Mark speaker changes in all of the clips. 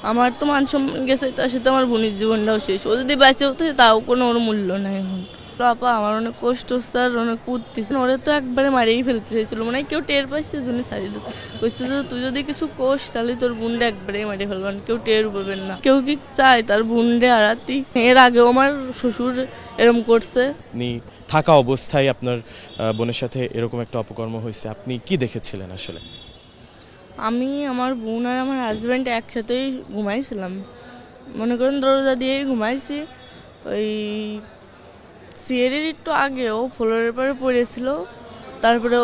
Speaker 1: আমার তো মান সম্মান গেছে, তার সাথে আমার বোনের জীবনটাও শেষ। ও যদি বেঁচে হতো তাও কোনো ওর মূল্য নাই এখন। আপা আমার অনেক কষ্ট হচ্ছে আর অনেক কুদতেছে, ওরা তো একবারে মারিয়েই ফেলতে চাইছিল, মানে কেউ টের পাইছে জন্য ছাড়িয়ে দিচ্ছে। কইছে যে তুই যদি কিছু কোষ তাহলে তোর বোনটা একবারে মারিয়ে ফেলবেন, কেউ টের পাবেন না। কেউ কি চায় তার বোনটা হারাতি? এর আগেও আমার শ্বশুর এরকম করছে।
Speaker 2: আপনি থাকা অবস্থায় আপনার বোনের সাথে এরকম একটা অপকর্ম হয়েছে, আপনি কি দেখেছিলেন আসলে?
Speaker 1: আমি, আমার বোন আর আমার হাজব্যান্ড একসাথেই ঘুমাইছিলাম, মনে করেন দরজা দিয়েই ঘুমাইছি। ওই সিঁড়ির একটু আগে ও ফ্লোরের পরে পড়েছিল, তারপরে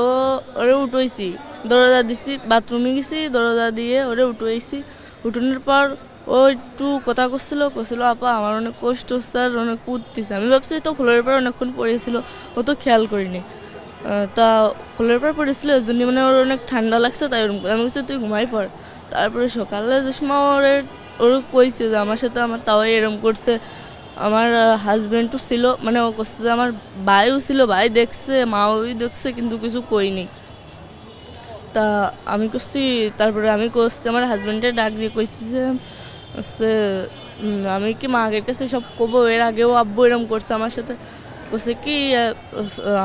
Speaker 1: ওরে উঠেছি, দরজা দিছি, বাথরুমে গেছি, দরজা দিয়ে ওরে উঠেছি। উঠোনের পর ও একটু কথা করছিল আপা আমার অনেক কষ্ট হচ্ছে আর অনেক কুদতেছে। আমি ভাবছি তো ফ্লোরের পর অনেকক্ষণ পড়েছিল, ও তো খেয়াল করিনি। তা ফ্লোরের পর পড়েছিল এর জন্য, মানে ওর অনেক ঠান্ডা লাগছে, তাই ওরকম আমি বলছি তুই ঘুমাই পড়। তারপরে সকালে যে সময় ওর কইছে যে আমার সাথে আমার তাও এরকম করছে। আমার হাজব্যান্ডও ছিল, মানে ও করছে যে আমার ভাইও ছিল, ভাই দেখছে, মাও দেখছে, কিন্তু কিছু কইনি। তা আমি করছি, তারপরে আমি করছি আমার হাজব্যান্ডের ডাক দিয়ে কইছি যে হচ্ছে আমি কি মা আগের কাছে সব কবো, এর আগেও আব্বু এরকম করছে আমার সাথে। করছে কি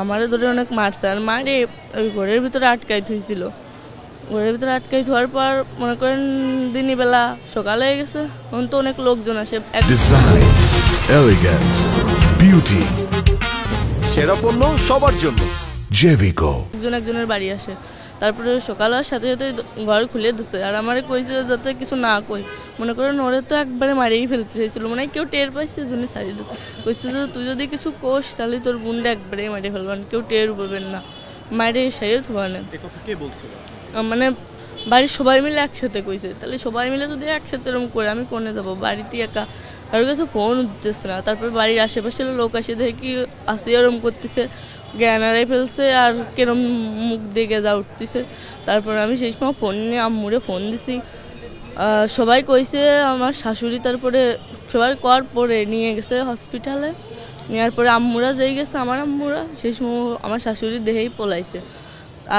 Speaker 1: আমারে ধরে অনেক মারছে, আর মারে ওই ঘরের ভিতরে আটকাই থুইছিল। ঘরের ভিতরে আটকাই ধোয়ার পর মনে করেন দিনই বেলা সকালে হয়ে গেছে, তখন তো অনেক লোকজন আসে।
Speaker 3: ডিজাইন, এলিগেন্স, বিউটি, সেরা পণ্য সবার জন্য জেভিকো।
Speaker 1: একজনের বাড়ি আসে, তারপরে সকাল হওয়ার সাথে সাথে ঘর খুলে দিচ্ছে, আর আমারে কইছে যাতে কিছু না কই। মনে করেন ওরে তো একবারে মারিয়েই ফেলতে চাইছিল, মানে কেউ টের পাইছে জন্য ছাড়িয়ে দিচ্ছে। কইছে যে তুই যদি কিছু কোষ তাহলে তোর বোনটা একবারে মারিয়ে ফেলবেন, কেউ টের পাবেন না, মারিয়ে সারিয়ে থবানে। মানে বাড়ির সবাই মিলে একসাথে কইছে, তাহলে সবাই মিলে যদি একসাথে এরকম করে আমি কোনে যাবো, বাড়িতে একা, কারোর কাছে ফোন উঠতেছে না। তারপরে বাড়ির আশেপাশের লোক আসে দেখি আসি এরম করতেছে, জ্ঞান হারাই ফেলছে আর কেরম মুখ দেখে যা উঠতেছে। তারপর আমি সেই সময় ফোন নিয়ে আম্মুরে ফোন দিছি, সবাই কইছে আমার শাশুড়ি, তারপরে সবাই কর পরে নিয়ে গেছে হসপিটালে। নেওয়ার পরে আম্মুরা যেই গেছে, আমার আম্মুরা সেই সময় আমার শাশুড়ি দেহেই পলাইছে।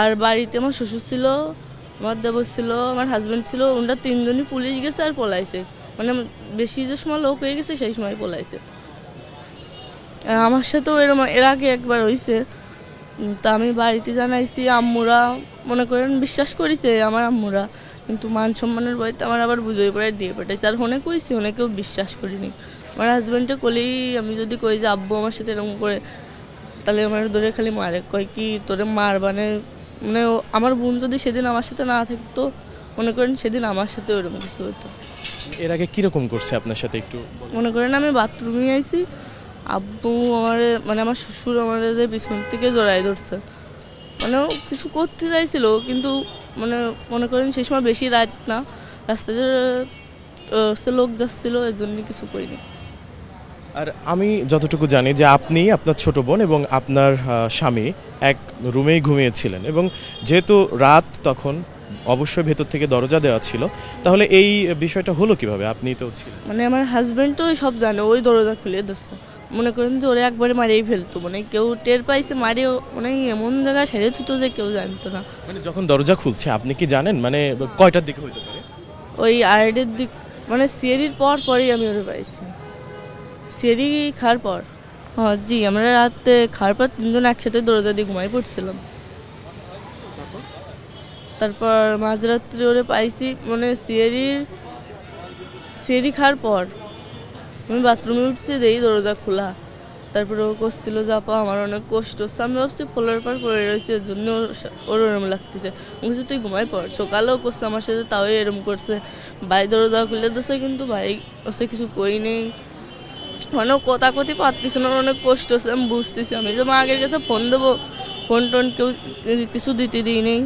Speaker 1: আর বাড়িতে আমার শ্বশুর ছিল, আমার দেবর ছিল, আমার হাজব্যান্ড ছিল, ওনারা তিনজনই পুলিশ গেছে আর পলাইছে। মানে বেশি যে সময় লোক হয়ে গেছে সেই সময় পলাইছে। আর আমার সাথেও এরকম এর আগে একবার হয়েছে, তা আমি বাড়িতে জানাইছি, আম্মুরা মনে করেন বিশ্বাস করেছে আমার আম্মুরা, কিন্তু মান সম্মানের বইতে আমার আবার বুঝোই পড়ে দিয়ে পাঠাইছে। আর হনে কইছি, হনে কেউ বিশ্বাস করিনি। আমার হাজব্যান্ডে কলেই আমি যদি কই যে আব্বু আমার সাথে এরকম করে, তাহলে আমার ধরে খালি মারে, কয় কি তোরে মারবানে। মানে আমার বোন যদি সেদিন আমার সাথে না থাকতো, মনে করেন সেদিন আমার সাথে ওরকম কিছু হতো।
Speaker 2: এর আগে কিরকম করছে আপনার সাথে একটু
Speaker 1: মনে করেন আমি বাথরুমে আইছি, আব্বু আমার, মানে আমার শ্বশুর আমার পিছন থেকে জড়াই ধরছে, মানে ও কিছু করতে চাইছিল, কিন্তু মানে মনে করেন সেই সময় বেশি রাত না, রাস্তাতে লোক যাচ্ছিল, এর জন্য কিছু করিনি।
Speaker 2: আর আমি যতটুকু জানি যে আপনি, আপনার ছোট বোন এবং আপনার স্বামী এক রুমেই ঘুমিয়েছিলেন, এবং যেহেতু রাত তখন অবশ্যই ভেতর থেকে দরজা দেওয়া ছিল, তাহলে এই বিষয়টা হলো কিভাবে? আপনি তো
Speaker 1: মানে আমার হাজব্যান্ড তো সব জানে, ওই দরজা খুলে দিচ্ছে। মনে করেন যে ওরে একবারে মারিয়েই ফেলতো, মানে কেউ টের পাইছে মারিয়ে, মানে এমন জায়গায় সেরে থুতো যে কেউ জানতো না।
Speaker 2: মানে যখন দরজা খুলছে আপনি কি জানেন মানে কয়টার দিকে হইতে পারে?
Speaker 1: ওই আড়াইটের দিক, মানে সিঁড়ির পরেই আমি ওরে পাইছি, সিঁড়ি খাওয়ার পর। হ্যাঁ জি, আমরা রাতে খাওয়ার পর তিনজন একসাথে দরজা দিয়ে ঘুমাই পড়ছিলাম। তারপর মাঝরাত্রি ওরে পাইছি, মানে সিঁড়ি খাওয়ার পর আমি বাথরুমে উঠছি, দেই দরজা খোলা। তারপরে ও করছিল যে আপা আমার অনেক কষ্ট হচ্ছে। আমি ভাবছি ফ্লোরের পর পড়ে রয়েছে, এর জন্য ওর ওরম লাগতেছে। বলছি তুই ঘুমাই পড়। সকালেও করছে আমার সাথে, তাও এরম করছে। ভাই দরজা খুলে দিচ্ছে, কিন্তু ভাই ওসে কিছু কই নেই, মানে কথা কথি পারতেছে না, অনেক কষ্ট হচ্ছে। আমি বুঝতেছি, আমি যে মা আগের কাছে ফোন দেবো, ফোন টোন কেউ কিছু দিতে দিই নেই।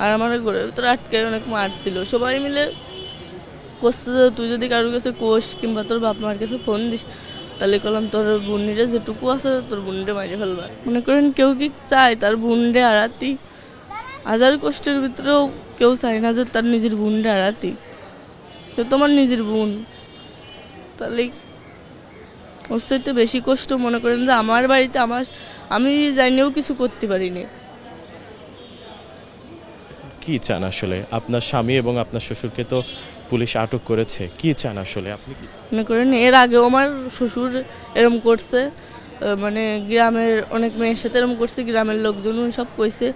Speaker 1: আর আমার ঘরের ভিতরে আটকে অনেক মারছিল। সবাই মিলে করছে যে তুই যদি কারোর কাছে কোষ কিংবা তোর বাপ মার কাছে ফোন দিস, তাহলে করলাম তোর বোনরে যেটুকু আছে তোর বোনরে মারিয়ে ফেলবা। মনে করেন কেউ কি চায় তার বোনরে হারাতি? হাজার কষ্টের ভিতরেও কেউ চায় না যে তার নিজের বোনরে হারাতি। সে তোমার নিজের বোন, তাহলে ওর সাথে বেশি কষ্ট মনে করেন যে আমার বাড়িতে আমি জানিও কিছু করতে পারিনি।
Speaker 2: কি চান আসলে? আপনার স্বামী এবং আপনার শ্বশুরকে তো পুলিশ আটক করেছে, কি চান আসলে আপনি? কি
Speaker 1: মনে করেন এর আগেও আমার শ্বশুর এরম করছে, মানে গ্রামের অনেক মেয়ের সাথে এরম করছে, গ্রামের লোকজন সব কইছে।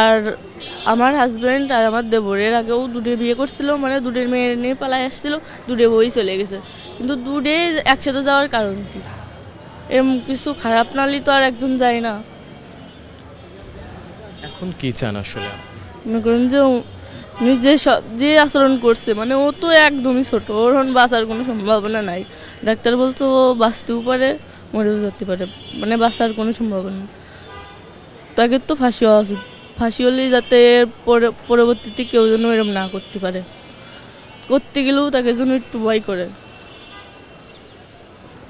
Speaker 1: আর আমার হাজব্যান্ড আর আমার দেবর এর আগেও দুটো বিয়ে করছিল, মানে দুটোর মেয়ের নিয়ে পালায় আসছিল, দুটো বই চলে গেছে। কিন্তু দুটো একসাথে যাওয়ার কারণ কি? এরম কিছু খারাপ নালি তো আর একজন যায় না।
Speaker 2: এখন কি চান আসলে?
Speaker 1: মনে করেন যে উনি যে আচরণ করছে, মানে ও তো একদমই ছোট, ওর বাঁচার কোনো সম্ভাবনা নাই। ডাক্তার বলতো ও বাঁচতেও পারে, মরেও যেতে পারে, মানে বাঁচার কোনো সম্ভাবনা নেই। তাকে তো ফাঁসি হওয়া উচিত, ফাঁসি হলেই যাতে পরবর্তীতে কেউ যেন এরকম না করতে পারে, করতে গেলেও তাকে যেন একটু ভয় করে।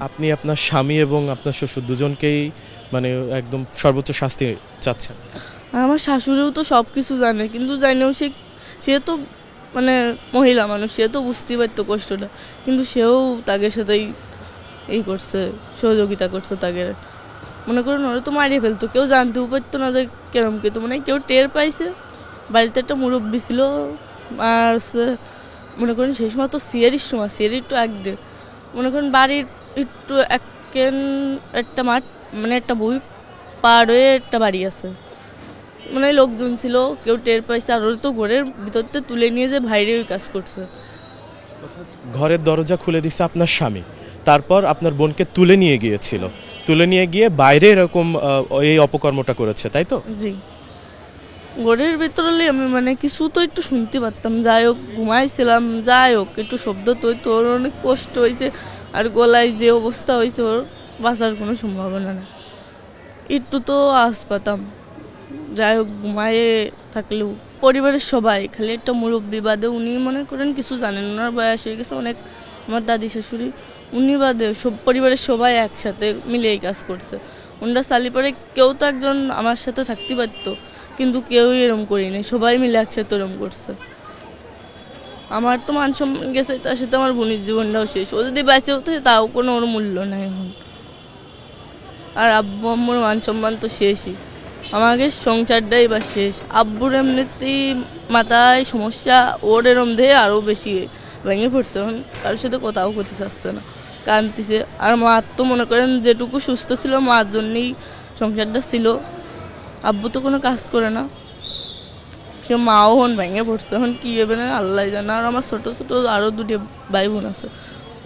Speaker 2: আপনি আপনার স্বামী এবং আপনার শ্বশুর দুজনকেই মানে একদম সর্বোচ্চ শাস্তি চাচ্ছেন?
Speaker 1: আর আমার শাশুড়িও তো সব কিছু জানে, কিন্তু জানেও সে তো মানে মহিলা মানুষ, সে তো বুঝতেই পারতো কষ্টটা, কিন্তু সেও তাদের সাথেই এই করছে, সহযোগিতা করছে তাকে। মনে করেন ওরা তো মারিয়ে ফেলতো, কেউ জানতেও পারতো না যে কেরম কে, তো মানে কেউ টের পাইছে। বাড়িতে একটা মুরব্বী ছিল, আর মনে করেন সেই সময় তো সিয়ারির সময়, সিয়ারির একটু আগ দিয়ে মনে করেন বাড়ির একটু একটা মাঠ, মানে একটা বই পার হয়ে একটা বাড়ি আছে, মানে লোকজন ছিল, কেউ টের পাইছে। আর ওরা তো ঘরের ভিতরতে তুলে নিয়ে যে বাইরে ওই কাজ করছে।
Speaker 2: ঘরের দরজা খুলে দিছে আপনার স্বামী, তারপর আপনার বোনকে তুলে নিয়ে গিয়েছিল, তুলে নিয়ে গিয়ে বাইরে এরকম এই অপকর্মটা করেছে, তাই তো?
Speaker 1: জি, ঘরের ভিতরে আমি মানে কিছু তো একটু শুনতে পারতাম, যাই হোক ঘুমাইছিলাম, যাই হোক একটু শব্দ তো ওর অনেক কষ্ট হয়েছে। আর গলায় যে অবস্থা হয়েছে, ওর বাঁচার কোনো সম্ভাবনা নেই, একটু তো আশ পাতাম। যাই হোক ঘুমায়ে থাকলেও পরিবারের সবাই, খালি একটা মুরব্বী বাদে, উনি মনে করেন কিছু জানেন, ওনার বয়স হয়ে গেছে অনেক, আমার দাদি শাশুড়ি, উনি বাদে সব পরিবারের সবাই একসাথে মিলে এই কাজ করছে। ওনারা চালি পরে কেউ তো একজন আমার সাথে থাকতে পারতো, কিন্তু কেউই এরম করিনি, সবাই মিলে একসাথে এরম করছে। আমার তো মান সম্মান গেছে, তার সাথে আমার বোনের জীবনটাও শেষ। ও যদি বেঁচে হতো তাও কোনো ওর মূল্য নাই এখন। আর আব্বু আম্মুর মান সম্মান তো শেষই, আমাকে সংসারটাই বা শেষ। আব্বুর এমনিতেই মাথায় সমস্যা, ওর এরম দেহে আরও বেশি ভেঙে পড়ছে, এখন কারোর সাথে কথাও করতে চাচ্ছে না, কাঁদতেছে। আর মার তো মনে করেন যেটুকু সুস্থ ছিল মার জন্যেই সংসারটা ছিল, আব্বু তো কোনো কাজ করে না, সে মাও হন ভেঙে পড়ছে, এখন কী হবে না আল্লাহ জানে। আর আমার ছোটো ছোটো আরও দুটো ভাই বোন আছে,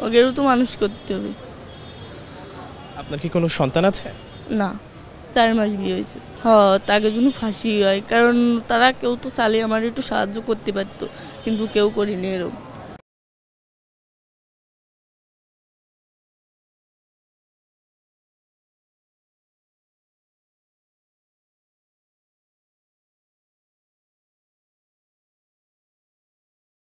Speaker 1: ওদেরও তো মানুষ করতে হবে।
Speaker 2: আপনার কি কোনো সন্তান আছে?
Speaker 1: না, 4 মাস বিয়ে হয়েছে। তাকে জন্য ফাঁসি হয়, কারণ তারা কেউ তো চালিয়ে আমার একটু সাহায্য করতে পারতো, কিন্তু কেউ করিনি এরকম।